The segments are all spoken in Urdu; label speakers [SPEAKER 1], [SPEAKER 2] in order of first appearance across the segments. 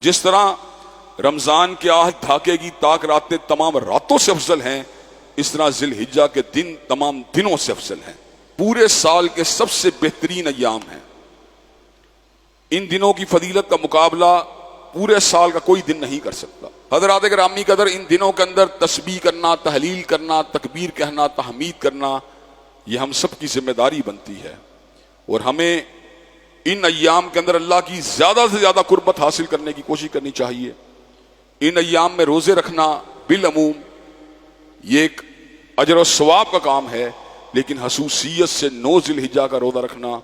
[SPEAKER 1] جس طرح رمضان کے آہ دھاکے کی تاک راتیں تمام راتوں سے افضل ہیں، اس طرح ذی الحجہ کے دن تمام دنوں سے افضل ہیں، پورے سال کے سب سے بہترین ایام ہیں۔ ان دنوں کی فضیلت کا مقابلہ پورے سال کا کوئی دن نہیں کر سکتا۔ حضرات گرامی قدر، ان دنوں کے اندر تسبیح کرنا، تحلیل کرنا، تکبیر کہنا، تحمید کرنا، یہ ہم سب کی ذمہ داری بنتی ہے، اور ہمیں ان ایام کے اندر اللہ کی زیادہ سے زیادہ قربت حاصل کرنے کی کوشش کرنی چاہیے۔ ان ایام میں روزے رکھنا بالعموم یہ ایک اجر و ثواب کا کام ہے، لیکن خصوصیت سے 9 ذی الحجہ کا روزہ رکھنا،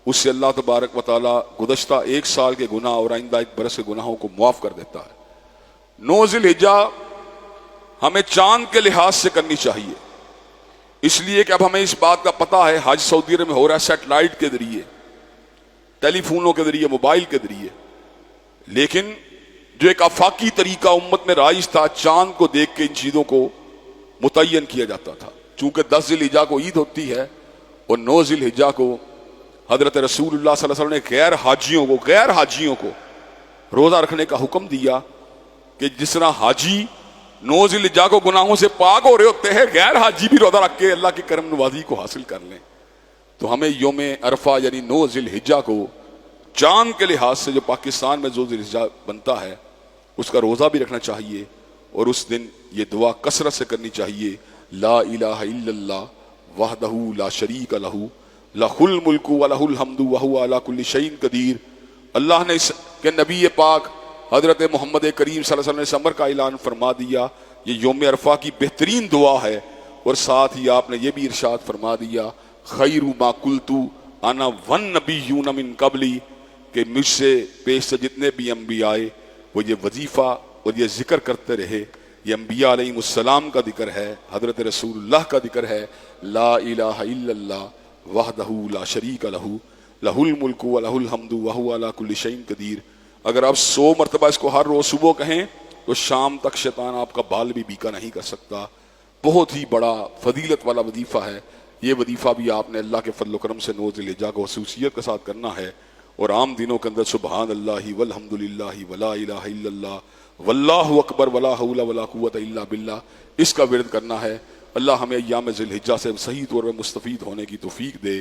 [SPEAKER 1] اس سے اللہ تبارک و تعالی گزشتہ ایک سال کے گناہ اور آئندہ ایک برس کے گناہوں کو معاف کر دیتا ہے۔ 9 ذی الحجہ ہمیں چاند کے لحاظ سے کرنی چاہیے، اس لیے کہ اب ہمیں اس بات کا پتہ ہے حج سعودی عرب میں ہو رہا ہے سیٹلائٹ کے ذریعے، ٹیلی فونوں کے ذریعے، موبائل کے ذریعے، لیکن جو ایک آفاقی طریقہ امت میں رائج تھا، چاند کو دیکھ کے ان چیزوں کو متعین کیا جاتا تھا۔ چونکہ 10 ذی الحجہ کو عید ہوتی ہے اور 9 ذی الحجہ کو حضرت رسول اللہ صلی اللہ علیہ وسلم نے غیر حاجیوں کو روزہ رکھنے کا حکم دیا کہ جس طرح حاجی 9 ذی الحجہ کو گناہوں سے پاک ہو رہے ہوتے ہیں، غیر حاجی بھی روزہ رکھ کے اللہ کی کرم نوازی کو حاصل کر لیں۔ تو ہمیں یوم عرفہ یعنی 9 ذی الحجہ کو چاند کے لحاظ سے جو پاکستان میں 2 ذی الحجہ بنتا ہے اس کا روزہ بھی رکھنا چاہیے، اور اس دن یہ دعا کثرت سے کرنی چاہیے، لا الہ الا اللہ وحدہ لا شریک لہ لہ الملک ولہ الحمد وہو علی کل شیء قدیر۔ اللہ نے اس کے نبی پاک حضرت محمد کریم صلی اللہ علیہ وسلم نے اس امر کا اعلان فرما دیا، یہ یوم عرفہ کی بہترین دعا ہے، اور ساتھ ہی آپ نے یہ بھی ارشاد فرما دیا، خیر ما قلت انا والنبیون من قبلی، کہ مجھ سے پیش سے جتنے بھی انبیاء آئے وہ یہ وظیفہ اور یہ ذکر کرتے رہے۔ یہ انبیاء علیہ السلام کا ذکر ہے، حضرت رسول اللہ کا ذکر ہے، لا الہ الا اللہ وحدہ لا شریک لہ لہ الملک ولہ الحمد وہو علی کل شیء قدیر۔ اگر آپ 100 مرتبہ اس کو ہر روز صبح کہیں تو شام تک شیطان آپ کا بال بھی بیکا نہیں کر سکتا۔ بہت ہی بڑا فضیلت والا وظیفہ ہے، یہ وظیفہ بھی آپ نے اللہ کے فضل و کرم سے 9 ذی الحجہ کو خصوصیت کے ساتھ کرنا ہے، اور عام دنوں کے اندر سبحان اللہ والحمد للہ ولا الہ الا اللہ واللہ اکبر ولا حول ولا قوت الا باللہ، اس کا ورد کرنا ہے۔ اللہ ہمیں ایام ذی الحجہ سے صحیح طور پر مستفید ہونے کی توفیق دے۔